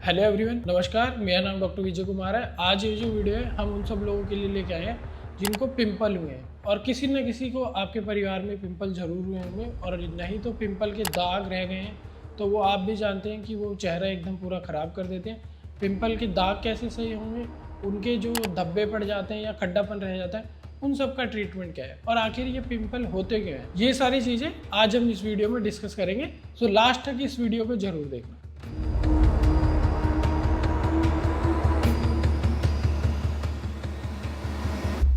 Hello everyone, नमस्कार। मेरा नाम डॉक्टर विजय कुमार है। आज ये जो वीडियो है हम उन सब लोगों के लिए लेके आए हैं जिनको पिंपल हुए हैं और किसी न किसी को आपके परिवार में पिंपल जरूर हुए होंगे और नहीं तो पिंपल के दाग रह गए हैं। तो वो आप भी जानते हैं कि वो चेहरा एकदम पूरा ख़राब कर देते हैं। पिंपल के दाग कैसे सही होंगे, उनके जो धब्बे पड़ जाते हैं या खड्डापन रह जाता है, उन सब का ट्रीटमेंट क्या है और आखिर ये पिंपल होते क्यों हैं, ये सारी चीज़ें आज हम इस वीडियो में डिस्कस करेंगे। सो लास्ट तक इस वीडियो को जरूर देखना।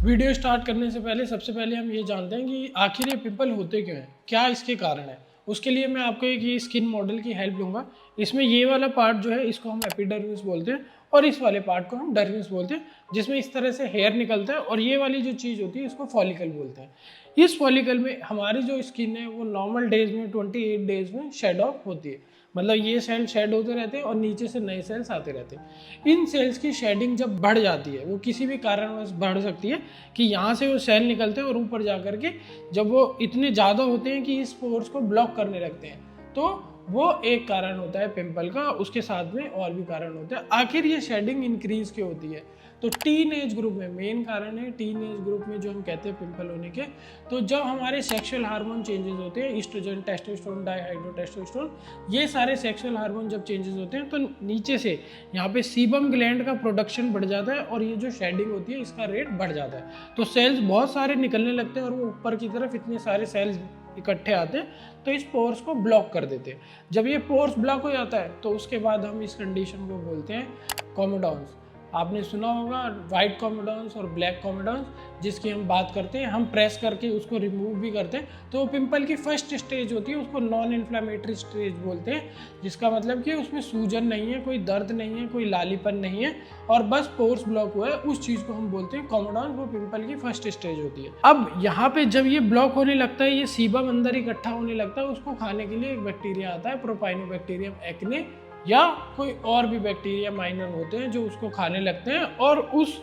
वीडियो स्टार्ट करने से पहले सबसे पहले हम ये जानते हैं कि आखिर ये पिंपल होते क्यों हैं, क्या इसके कारण है। उसके लिए मैं आपको एक ये स्किन मॉडल की हेल्प लूँगा। इसमें ये वाला पार्ट जो है इसको हम एपिडर्मिस बोलते हैं और इस वाले पार्ट को हम डर्मिस बोलते हैं, जिसमें इस तरह से हेयर निकलता है और ये वाली जो चीज़ होती है इसको फॉलिकल बोलते हैं। इस फॉलिकल में हमारी जो स्किन है वो नॉर्मल डेज में 28 डेज में शेड ऑफ होती है। मतलब ये सेल शेड होते रहते हैं और नीचे से नए सेल्स आते रहते हैं। इन सेल्स की शेडिंग जब बढ़ जाती है, वो किसी भी कारणवश बढ़ सकती है कि यहाँ से वो सेल निकलते हैं और ऊपर जा कर के जब वो इतने ज़्यादा होते हैं कि इस पोर्स को ब्लॉक करने लगते हैं, तो वो एक कारण होता है पिंपल का। उसके साथ में और भी कारण होते हैं। आखिर ये शेडिंग इंक्रीज क्यों होती है, तो टीन एज ग्रुप में मेन कारण है। टीन एज ग्रुप में जो हम कहते हैं पिंपल होने के, तो जब हमारे सेक्सुअल हार्मोन चेंजेस होते हैं, ईस्ट्रोजन, टेस्टोस्टेरोन, डाइहाइड्रोटेस्टोस्टेरोन, ये सारे सेक्सुअल हार्मोन जब चेंजेस होते हैं तो नीचे से यहाँ पे सीबम ग्लैंड का प्रोडक्शन बढ़ जाता है और ये जो शेडिंग होती है इसका रेट बढ़ जाता है। तो सेल्स बहुत सारे निकलने लगते हैं और वो ऊपर की तरफ इतने सारे सेल्स इकट्ठे आते हैं तो इस पोर्स को ब्लॉक कर देते हैं। जब ये पोर्स ब्लॉक हो जाता है तो उसके बाद हम इस कंडीशन को बोलते हैं कोमोडॉन्स। आपने सुना होगा वाइट कोमोडॉन्स और ब्लैक कोमोडॉन्स, जिसकी हम बात करते हैं। हम प्रेस करके उसको रिमूव भी करते हैं। तो पिंपल की फर्स्ट स्टेज होती है, उसको नॉन इन्फ्लेमेटरी स्टेज बोलते हैं, जिसका मतलब कि उसमें सूजन नहीं है, कोई दर्द नहीं है, कोई लालीपन नहीं है और बस पोर्स ब्लॉक हुआ है। उस चीज़ को हम बोलते हैं कोमोडॉन्स। वो पिंपल की फर्स्ट स्टेज होती है। अब यहाँ पे जब ये ब्लॉक होने लगता है, ये सीबम अंदर इकट्ठा होने लगता है, उसको खाने के लिए एक बैक्टीरिया आता है, प्रोपाइनोबैक्टीरियम एक्ने, या कोई और भी बैक्टीरिया माइनर होते हैं जो उसको खाने लगते हैं और उस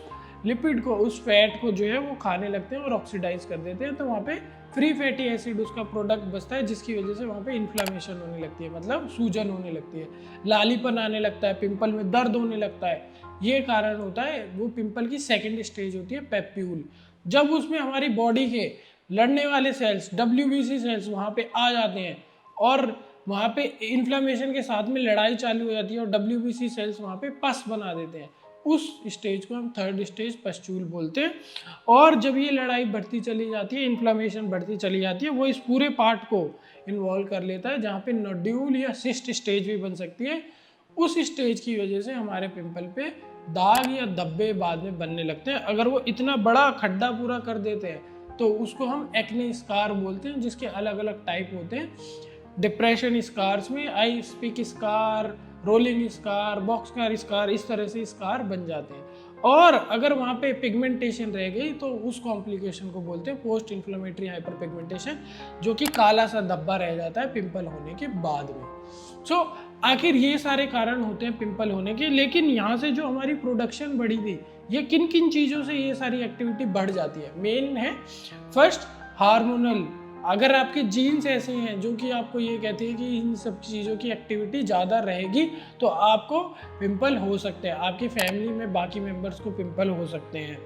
लिपिड को, उस फैट को जो है वो खाने लगते हैं और ऑक्सीडाइज कर देते हैं। तो वहाँ पे फ्री फैटी एसिड उसका प्रोडक्ट बचता है, जिसकी वजह से वहाँ पे इन्फ्लेमेशन होने लगती है, मतलब सूजन होने लगती है, लालीपन आने लगता है, पिंपल में दर्द होने लगता है। ये कारण होता है। वो पिंपल की सेकेंड स्टेज होती है पेप्यूल। जब उसमें हमारी बॉडी के लड़ने वाले सेल्स, WBC सेल्स वहाँ पे आ जाते हैं और वहाँ पे इन्फ्लेमेशन के साथ में लड़ाई चालू हो जाती है और WBC सेल्स वहाँ पे पस बना देते हैं। उस स्टेज को हम थर्ड स्टेज पस्ट्यूल बोलते हैं। और जब ये लड़ाई बढ़ती चली जाती है, इन्फ्लेमेशन बढ़ती चली जाती है, वो इस पूरे पार्ट को इन्वॉल्व कर लेता है, जहाँ पे नोड्यूल या सिस्ट स्टेज भी बन सकती है। उस स्टेज की वजह से हमारे पिंपल पे दाग या धब्बे बाद में बनने लगते हैं। अगर वो इतना बड़ा खड्डा पूरा कर देते हैं तो उसको हम एक्ने स्कार बोलते हैं, जिसके अलग अलग टाइप होते हैं। डिप्रेशन स्कार्स में ice pick scar, rolling scar, boxcar scar, इस तरह से स्कार बन जाते हैं। और अगर वहाँ पे पिगमेंटेशन रह गई तो उस कॉम्प्लिकेशन को बोलते हैं पोस्ट इन्फ्लेमेटरी हाइपर पिगमेंटेशन, जो कि काला सा धब्बा रह जाता है पिंपल होने के बाद में। सो आखिर ये सारे कारण होते हैं पिंपल होने के। लेकिन यहाँ से जो हमारी प्रोडक्शन बढ़ी थी, ये किन किन चीज़ों से ये सारी एक्टिविटी बढ़ जाती है। मेन है फर्स्ट हार्मोनल। अगर आपके जीन्स ऐसे हैं जो कि आपको ये कहते हैं कि इन सब चीज़ों की एक्टिविटी ज़्यादा रहेगी तो आपको पिंपल हो सकते हैं, आपकी फैमिली में बाकी मेंबर्स को पिंपल हो सकते हैं।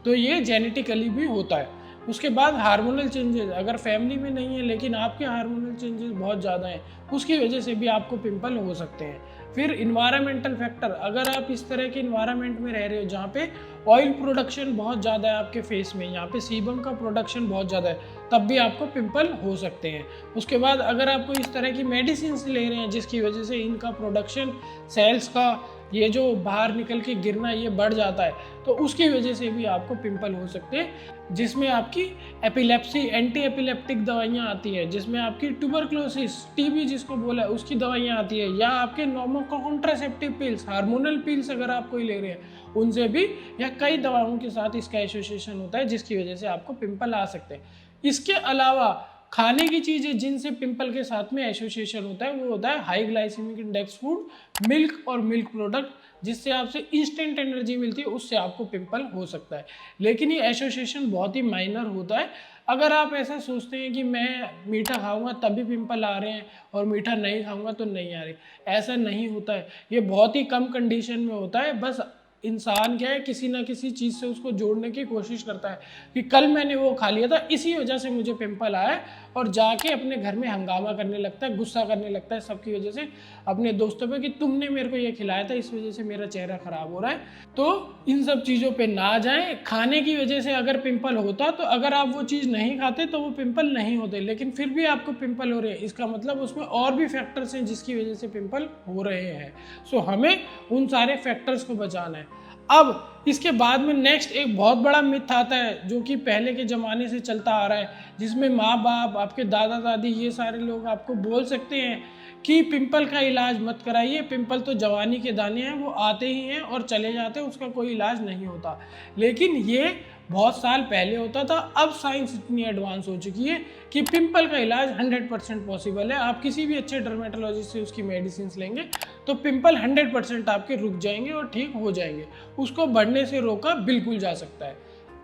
तो ये जेनेटिकली भी होता है। उसके बाद हार्मोनल चेंजेस, अगर फैमिली में नहीं है लेकिन आपके हार्मोनल चेंजेस बहुत ज़्यादा हैं, उसकी वजह से भी आपको पिंपल हो सकते हैं। फिर इन्वायरमेंटल फैक्टर, अगर आप इस तरह के इन्वायरमेंट में रह रहे हो जहाँ पे ऑयल प्रोडक्शन बहुत ज़्यादा है आपके फेस में, यहाँ पे सीबम का प्रोडक्शन बहुत ज़्यादा है, तब भी आपको पिंपल हो सकते हैं। उसके बाद अगर आपको इस तरह की मेडिसिन ले रहे हैं जिसकी वजह से इनका प्रोडक्शन, सेल्स का ये जो बाहर निकल के गिरना ये बढ़ जाता है, तो उसकी वजह से भी आपको पिंपल हो सकते हैं। जिसमें आपकी एपिलेप्सी, एंटी एपिलेप्टिक दवाइयाँ आती हैं, जिसमें आपकी ट्यूबरक्लोसिस, TB जिसको बोला है उसकी दवाइयाँ आती है, या आपके normal contraceptive pills, hormonal pills अगर आप कोई ले रहे हैं उनसे भी, या कई दवाओं के साथ इसका एसोसिएशन होता है जिसकी वजह से आपको पिंपल आ सकते हैं। इसके अलावा खाने की चीज़ें जिनसे पिंपल के साथ में एसोसिएशन होता है वो होता है high glycemic index food, milk और मिल्क प्रोडक्ट, जिससे आपसे इंस्टेंट एनर्जी मिलती है, उससे आपको पिंपल हो सकता है। लेकिन ये एसोसिएशन बहुत ही माइनर होता है। अगर आप ऐसा सोचते हैं कि मैं मीठा खाऊंगा तभी पिंपल आ रहे हैं और मीठा नहीं खाऊंगा तो नहीं आ रहे, ऐसा नहीं होता है। ये बहुत ही कम कंडीशन में होता है। बस इंसान क्या है, किसी ना किसी चीज़ से उसको जोड़ने की कोशिश करता है कि कल मैंने वो खा लिया था इसी वजह से मुझे पिंपल आया, और जाके अपने घर में हंगामा करने लगता है, गुस्सा करने लगता है सबकी वजह से, अपने दोस्तों पे कि तुमने मेरे को ये खिलाया था इस वजह से मेरा चेहरा खराब हो रहा है। तो इन सब चीज़ों पे ना जाएं। खाने की वजह से अगर पिंपल होता तो अगर आप वो चीज़ नहीं खाते तो वो पिंपल नहीं होते, लेकिन फिर भी आपको पिंपल हो रहे हैं, इसका मतलब उसमें और भी फैक्टर्स हैं जिसकी वजह से पिंपल हो रहे हैं। सो हमें उन सारे फैक्टर्स को बचाना है। अब इसके बाद में नेक्स्ट एक बहुत बड़ा मिथ आता है जो कि पहले के ज़माने से चलता आ रहा है, जिसमें माँ बाप, आपके दादा दादी, ये सारे लोग आपको बोल सकते हैं कि पिंपल का इलाज मत कराइए, पिंपल तो जवानी के दाने हैं, वो आते ही हैं और चले जाते हैं, उसका कोई इलाज नहीं होता। लेकिन ये बहुत साल पहले होता था। अब साइंस इतनी एडवांस हो चुकी है कि पिंपल का इलाज 100% पॉसिबल है। आप किसी भी अच्छे डर्मेटोलॉजिस्ट से उसकी मेडिसिन लेंगे तो पिंपल 100% आपके रुक जाएंगे और ठीक हो जाएंगे। उसको बढ़ने से रोका बिल्कुल जा सकता है।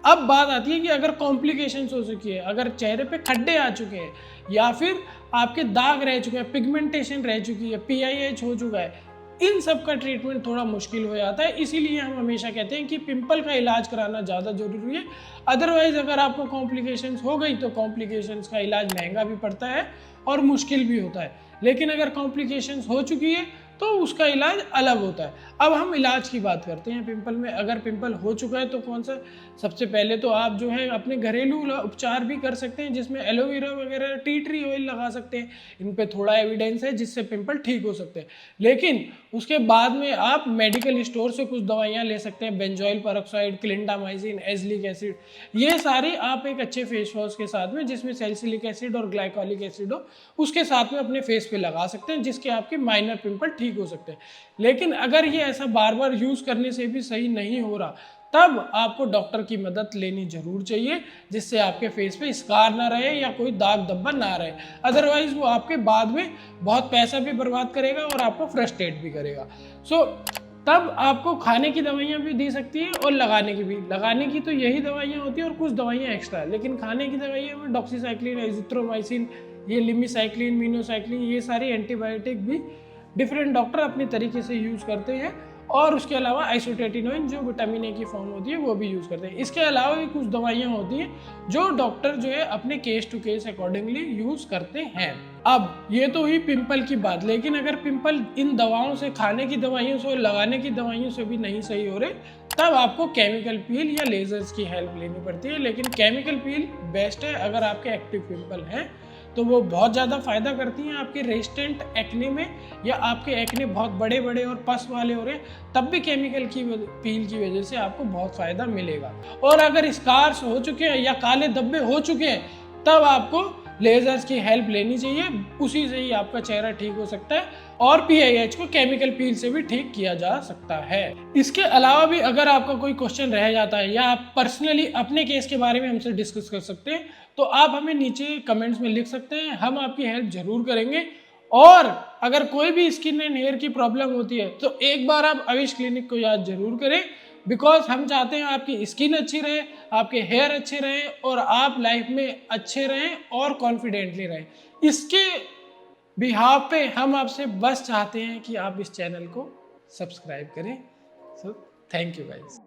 अब बात आती है कि अगर कॉम्प्लिकेशंस हो चुकी है, अगर चेहरे पे खड्डे आ चुके हैं या फिर आपके दाग रह चुके हैं, पिगमेंटेशन रह चुकी है, PIH हो चुका है, इन सब का ट्रीटमेंट थोड़ा मुश्किल हो जाता है। इसीलिए हम हमेशा कहते हैं कि पिंपल का इलाज कराना ज़्यादा जरूरी है। अदरवाइज अगर आपको कॉम्प्लिकेशंस हो गई तो कॉम्प्लिकेशंस का इलाज महंगा भी पड़ता है और मुश्किल भी होता है। लेकिन अगर कॉम्प्लिकेशंस हो चुकी है तो उसका इलाज अलग होता है। अब हम इलाज की बात करते हैं पिंपल में। अगर पिंपल हो चुका है तो कौन सा, सबसे पहले तो आप जो है अपने घरेलू उपचार भी कर सकते हैं, जिसमें एलोवेरा वगैरह, टी ट्री ऑयल लगा सकते हैं। इन पे थोड़ा एविडेंस है जिससे पिंपल ठीक हो सकते हैं। लेकिन उसके बाद में आप मेडिकल स्टोर से कुछ दवाइयाँ ले सकते हैं, benzoyl peroxide, clindamycin, azelaic acid, ये सारी आप एक अच्छे फेस वॉश के साथ में, जिसमें सैलिसिलिक एसिड और ग्लाइकोलिक एसिड हो, उसके साथ में अपने फेस पे लगा सकते हैं, जिसके आपके माइनर पिंपल ठीक हो सकते हैं। लेकिन अगर ये ऐसा बार बार यूज करने से भी सही नहीं हो रहा, तब आपको डॉक्टर की मदद लेनी जरूर चाहिए, जिससे आपके फेस पे स्कार ना रहे या कोई दाग धब्बा ना रहे। अदरवाइज वो आपके बाद में बहुत पैसा भी बर्बाद करेगा और आपको फ्रस्ट्रेट भी करेगा। सो तब आपको खाने की दवाइयाँ भी दी सकती है और लगाने की भी। लगाने की तो यही दवाइयाँ होती हैं और कुछ दवाइयाँ एक्स्ट्रा है, लेकिन खाने की दवाइयाँ में डॉक्सीसाइक्लिन, एजिथ्रोमाइसिन, ये लिमिसाइक्लिन, मीनोसाइक्लिन, ये सारी एंटीबायोटिक भी डिफरेंट डॉक्टर अपने तरीके से यूज़ करते हैं। और उसके अलावा आइसोटेटिनोइन जो विटामिन ए की फॉर्म होती है वो भी यूज़ करते हैं। इसके अलावा भी कुछ दवाइयाँ होती हैं जो डॉक्टर जो है अपने case to case accordingly use करते हैं। अब ये तो हुई पिंपल की बात, लेकिन अगर पिंपल इन दवाओं से, खाने की दवाइयों से, लगाने की दवाइयों से भी नहीं सही हो रहे, तब आपको केमिकल पील या लेजर्स की हेल्प लेनी पड़ती है। लेकिन केमिकल पील बेस्ट है अगर आपके एक्टिव पिंपल हैं, तो वो बहुत ज़्यादा फ़ायदा करती हैं आपके रेजिस्टेंट एक्ने में, या आपके एक्ने बहुत बड़े बड़े और पस वाले हो रहे हैं तब भी केमिकल की पील की वजह से आपको बहुत फ़ायदा मिलेगा। और अगर स्कार्स हो चुके हैं या काले धब्बे हो चुके हैं, तब आपको लेजर्स की हेल्प लेनी चाहिए, उसी से ही आपका चेहरा ठीक हो सकता है। और PIH को केमिकल पील से भी ठीक किया जा सकता है। इसके अलावा भी अगर आपका कोई क्वेश्चन रह जाता है या आप पर्सनली अपने केस के बारे में हमसे डिस्कस कर सकते हैं, तो आप हमें नीचे कमेंट्स में लिख सकते हैं, हम आपकी हेल्प जरूर करेंगे। और अगर कोई भी स्किन एंड हेयर की प्रॉब्लम होती है तो एक बार आप आयुष क्लिनिक को याद जरूर करें, बिकॉज हम चाहते हैं आपकी स्किन अच्छी रहे, आपके हेयर अच्छे रहें और आप लाइफ में अच्छे रहें और कॉन्फिडेंटली रहें। इसके बिहाफ पे हम आपसे बस चाहते हैं कि आप इस चैनल को सब्सक्राइब करें। So thank you guys.